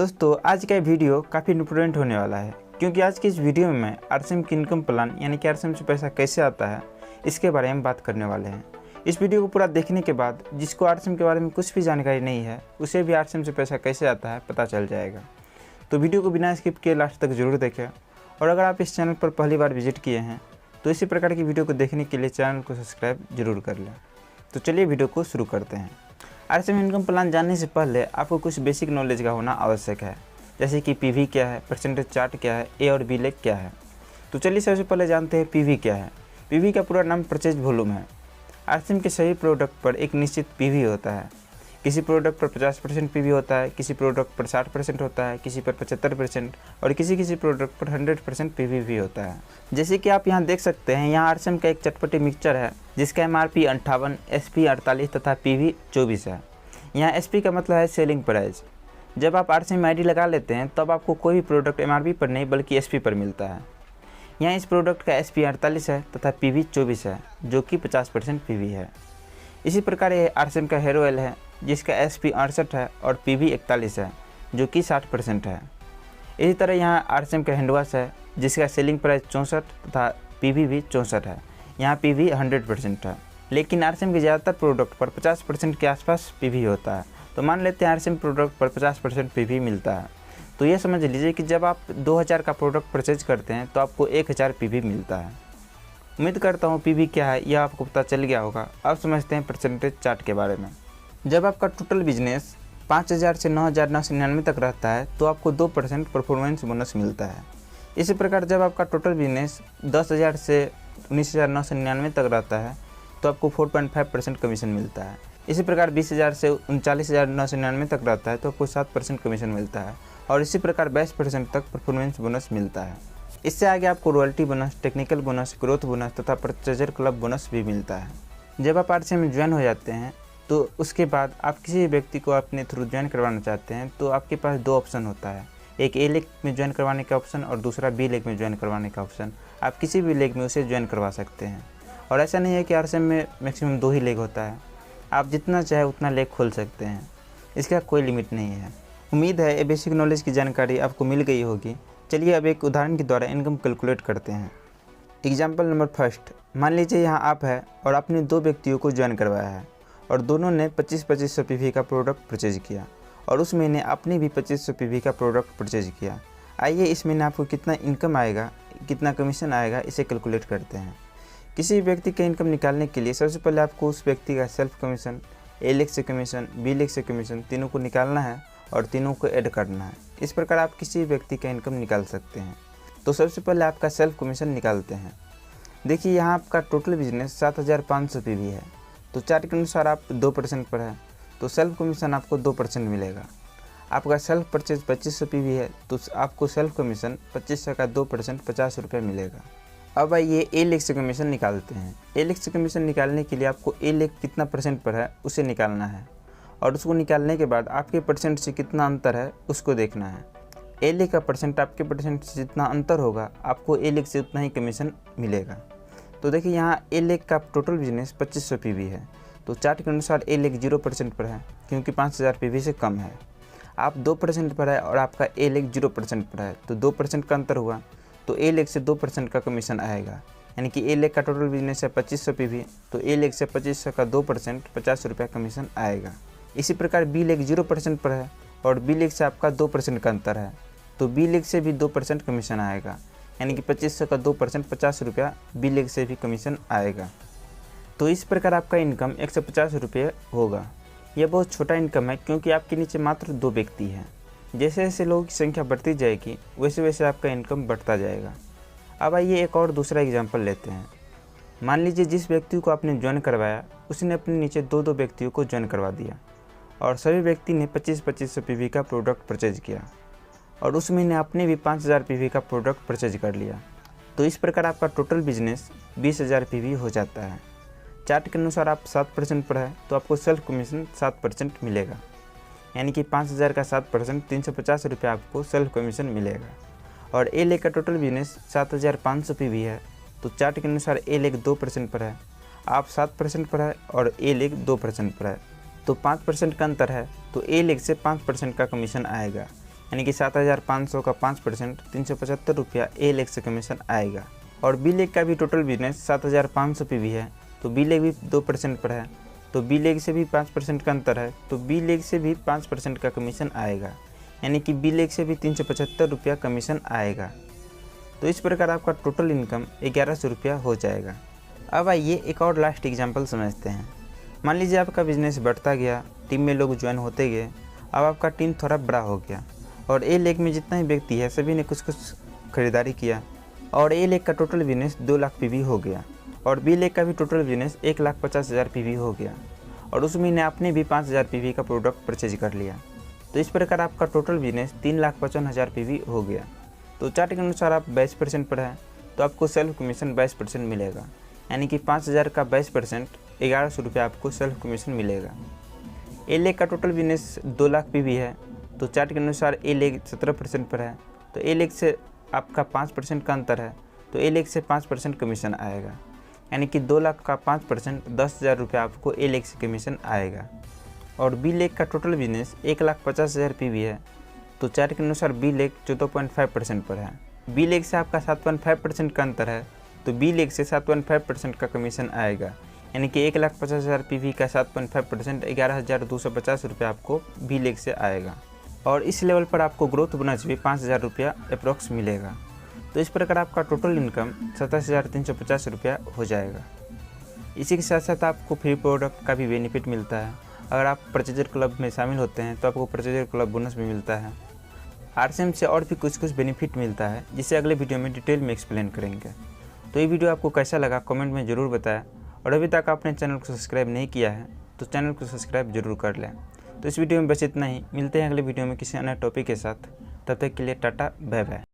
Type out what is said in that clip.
दोस्तों आज का वीडियो काफ़ी इंपॉर्टेंट होने वाला है क्योंकि आज की इस वीडियो में मैं आरसीएम की इनकम प्लान यानी कि आरसीएम से पैसा कैसे आता है इसके बारे में बात करने वाले हैं। इस वीडियो को पूरा देखने के बाद जिसको आरसीएम के बारे में कुछ भी जानकारी नहीं है उसे भी आरसीएम से पैसा कैसे आता है पता चल जाएगा। तो वीडियो को बिना स्किप किए लास्ट तक जरूर देखें और अगर आप इस चैनल पर पहली बार विजिट किए हैं तो इसी प्रकार की वीडियो को देखने के लिए चैनल को सब्सक्राइब जरूर कर लें। तो चलिए वीडियो को शुरू करते हैं। आरसीएम इनकम प्लान जानने से पहले आपको कुछ बेसिक नॉलेज का होना आवश्यक है, जैसे कि पीवी क्या है, परसेंटेज चार्ट क्या है, ए और बी लेग क्या है। तो चलिए सबसे पहले जानते हैं पीवी क्या है। पीवी का पूरा नाम परचेज वॉल्यूम है। आरसीएम के सभी प्रोडक्ट पर एक निश्चित पीवी होता है। किसी प्रोडक्ट पर 50% पीवी होता है, किसी प्रोडक्ट पर 60% होता है, किसी पर 75% और किसी प्रोडक्ट पर 100% पीवी भी होता है। जैसे कि आप यहाँ देख सकते हैं, यहाँ आरसीएम का एक चटपटी मिक्सचर है जिसका एमआरपी 58, एसपी 48 तथा पीवी 24 है। यहाँ एसपी का मतलब है सेलिंग प्राइस। जब आप आरसीएम आईडी लगा लेते हैं तब आपको कोई भी प्रोडक्ट एमआरपी पर नहीं बल्कि एसपी पर मिलता है। यहाँ इस प्रोडक्ट का एसपी 48 है तथा पीवी 24 है जो कि 50% पीवी है। इसी प्रकार ये आरसीएम का हेयर ऑयल है जिसका एसपी 68 है और पीवी 41 है जो कि 60% है। इसी तरह यहाँ आरसीएम का हैंड वॉश है जिसका सेलिंग प्राइस 64 तथा पीवी भी 64 है। यहाँ पीवी 100% है, लेकिन आरसीएम के ज़्यादातर प्रोडक्ट पर 50% के आसपास पीवी होता है। तो मान लेते हैं आरसीएम प्रोडक्ट पर 50% पीवी मिलता है, तो ये समझ लीजिए कि जब आप 2000 का प्रोडक्ट परचेज करते हैं तो आपको 1000 पीवी मिलता है। उम्मीद करता हूँ पीवी क्या है यह आपको पता चल गया होगा। अब समझते हैं परसेंटेज चार्ट के बारे में। जब आपका टोटल बिजनेस 5000 से 9999 तक रहता है तो आपको 2% परफॉर्मेंस बोनस मिलता है। इसी प्रकार जब आपका टोटल बिजनेस 10,000 से 19,999 तक रहता है तो आपको 4.5% कमीशन मिलता है। इसी प्रकार 20,000 से 39,999 तक रहता है तो आपको 7% कमीशन मिलता है और इसी प्रकार 22% तक परफॉर्मेंस बोनस मिलता है। इससे आगे आपको royalty bonus, technical bonus, growth bonus तथा परचेजर क्लब बोनस भी मिलता है। जब आप आरसीएम में ज्वाइन हो जाते हैं तो उसके बाद आप किसी व्यक्ति को अपने थ्रू ज्वाइन करवाना चाहते हैं तो आपके पास दो ऑप्शन होता है, एक ए लेग में ज्वाइन करवाने का ऑप्शन और दूसरा बी लेग में ज्वाइन करवाने का ऑप्शन। आप किसी भी लेग में उसे ज्वाइन करवा सकते हैं और ऐसा नहीं है कि आरसीएम में मैक्सिमम 2 ही लेग होता है, आप जितना चाहे उतना लेग खोल सकते हैं, इसका कोई लिमिट नहीं है। उम्मीद है ये बेसिक नॉलेज की जानकारी आपको मिल गई होगी। चलिए अब एक उदाहरण के द्वारा इनकम कैलकुलेट करते हैं। एग्जाम्पल नंबर फर्स्ट, मान लीजिए यहाँ आप है और आपने 2 व्यक्तियों को ज्वाइन करवाया है और दोनों ने 2500 पीवी का प्रोडक्ट परचेज किया और उस महीने आपने भी 2500 पीवी का प्रोडक्ट परचेज किया। आइए इस महीने आपको कितना इनकम आएगा, कितना कमीशन आएगा, इसे कैलकुलेट करते हैं। किसी व्यक्ति का इनकम निकालने के लिए सबसे पहले आपको उस व्यक्ति का सेल्फ कमीशन, ए लेग से कमीशन, बी लेग से कमीशन तीनों को निकालना है और तीनों को ऐड करना है। इस प्रकार आप किसी व्यक्ति का इनकम निकाल सकते हैं। तो सबसे पहले आपका सेल्फ कमीशन निकालते हैं। देखिए यहाँ आपका टोटल बिजनेस 7500 पीवी है, तो चार्ट के अनुसार आप 2% पर है तो सेल्फ कमीशन आपको 2% मिलेगा। आपका सेल्फ परचेज 2500 पीवी है तो आपको सेल्फ कमीशन 2500 का 2% 50 रुपये मिलेगा। अब आइए ए लेग से कमीशन निकालते हैं। ए लेग से कमीशन निकालने के लिए आपको ए लेग कितना परसेंट पर है उसे निकालना है और उसको निकालने के बाद आपके परसेंट से कितना अंतर है उसको देखना है। ए लेग का परसेंट आपके परसेंट से जितना अंतर होगा आपको ए लेग से उतना ही कमीशन मिलेगा। तो देखिए यहाँ ए लेग का टोटल बिजनेस 2500 पीवी है तो चार्ट के अनुसार ए लेग 0% पर है क्योंकि 5000 पीवी से कम है। आप 2% पर है और आपका ए लेग 0% पर है तो 2% का अंतर हुआ तो ए लेग से 2% का कमीशन आएगा। यानी कि ए लेग का टोटल बिजनेस है 2500 पीवी तो ए लेग से 2500 का 2% 50 रुपये कमीशन आएगा। इसी प्रकार बी लेग 0% पर है और बी लेग से आपका 2% का अंतर है तो बी लेग से भी 2% कमीशन आएगा। यानी कि 2500 का 2% 50 रुपया बी लेग से भी कमीशन आएगा। तो इस प्रकार आपका इनकम 150 रुपये होगा। यह बहुत छोटा इनकम है क्योंकि आपके नीचे मात्र 2 व्यक्ति हैं। जैसे जैसे लोगों की संख्या बढ़ती जाएगी वैसे वैसे आपका इनकम बढ़ता जाएगा। अब आइए एक और दूसरा एग्जांपल लेते हैं। मान लीजिए जिस व्यक्ति को आपने ज्वाइन करवाया उसने अपने नीचे 2 व्यक्तियों को ज्वाइन करवा दिया और सभी व्यक्ति ने 2500 पीवी का प्रोडक्ट परचेज किया और उस महीने आपने भी 5000 पीवी का प्रोडक्ट परचेज कर लिया। तो इस प्रकार आपका टोटल बिजनेस 20000 पीवी हो जाता है। चार्ट के अनुसार आप 7% पर है तो आपको सेल्फ कमीशन 7% मिलेगा। यानी कि 5000 का 7% 350 रुपये आपको सेल्फ कमीशन मिलेगा। और ए लेग का टोटल बिजनेस 7500 पीवी है तो चार्ट के अनुसार ए लेग 2% पर है, आप 7% पर है और ए लेग 2% पर है तो 5% का अंतर है तो ए लेग से 5% का कमीशन आएगा। यानी कि 7,500 का 5% 375 रुपया ए लेग से कमीशन आएगा। और बी लेग का भी टोटल बिजनेस 7,500 पे भी है, तो बी लेग भी 2% पर है, तो बी लेग से भी 5% का अंतर है, तो बी लेग से भी 5% का कमीशन आएगा, यानी कि बी लेग से भी 375 रुपया कमीशन आएगा। तो इस प्रकार आपका टोटल इनकम 1100 रुपया हो जाएगा। अब आइए एक और लास्ट एग्जांपल समझते हैं। मान लीजिए आपका बिजनेस बढ़ता गया, टीम में लोग ज्वाइन होते गए, अब आपका टीम थोड़ा बड़ा हो गया और ए लेग में जितना ही व्यक्ति है सभी ने कुछ खरीदारी किया और ए लेग का टोटल बिजनेस 2 लाख पीवी हो गया और बी लेग का भी टोटल बिजनेस 1,50,000 पीवी हो गया और उस महीने आपने भी 5,000 पीवी का प्रोडक्ट परचेज कर लिया। तो इस प्रकार आपका टोटल बिजनेस 3,55,000 पीवी हो गया। तो चार्ट के अनुसार आप 22% पर है, तो आपको सेल्फ कमीशन 22% मिलेगा, यानी कि 5,000 का 22% 1,100 रुपया आपको सेल्फ कमीशन मिलेगा। ए लेग का टोटल बिजनेस 2 लाख पीवी है, तो चार्ट के अनुसार ए लेग 17% पर है, तो ए लेग से आपका 5% का अंतर है, तो ए लेग से 5% कमीशन आएगा, यानी कि 2 लाख का 5% 10,000 रुपया आपको ए लेग से कमीशन आएगा। और बी लेग का टोटल बिजनेस 1,50,000 पीवी है, तो चार्ट के अनुसार बी लेग 14.5% पर है, बी लेग से आपका 7.5% का अंतर है, तो बी लेग से 7.5% का कमीशन आएगा, यानी कि 1,50,000 पीवी का 7.5% 11,250 रुपये आपको बी लेग से आएगा। और इस लेवल पर आपको ग्रोथ बोनस भी 5,000 रुपया अप्रॉक्स मिलेगा। तो इस प्रकार आपका टोटल इनकम 27,350 रुपया हो जाएगा। इसी के साथ साथ आपको फ्री प्रोडक्ट का भी बेनिफिट मिलता है। अगर आप परचेजर क्लब में शामिल होते हैं तो आपको परचेजर क्लब बोनस भी मिलता है। आरसीएम से और भी कुछ बेनिफिट मिलता है, जिसे अगले वीडियो में डिटेल में एक्सप्लेन करेंगे। तो ये वीडियो आपको कैसा लगा कमेंट में ज़रूर बताएं, और अभी तक आपने चैनल को सब्सक्राइब नहीं किया है तो चैनल को सब्सक्राइब जरूर कर लें। तो इस वीडियो में बस इतना ही, मिलते हैं अगले वीडियो में किसी अन्य टॉपिक के साथ। तब तक के लिए टाटा, बाय बाय।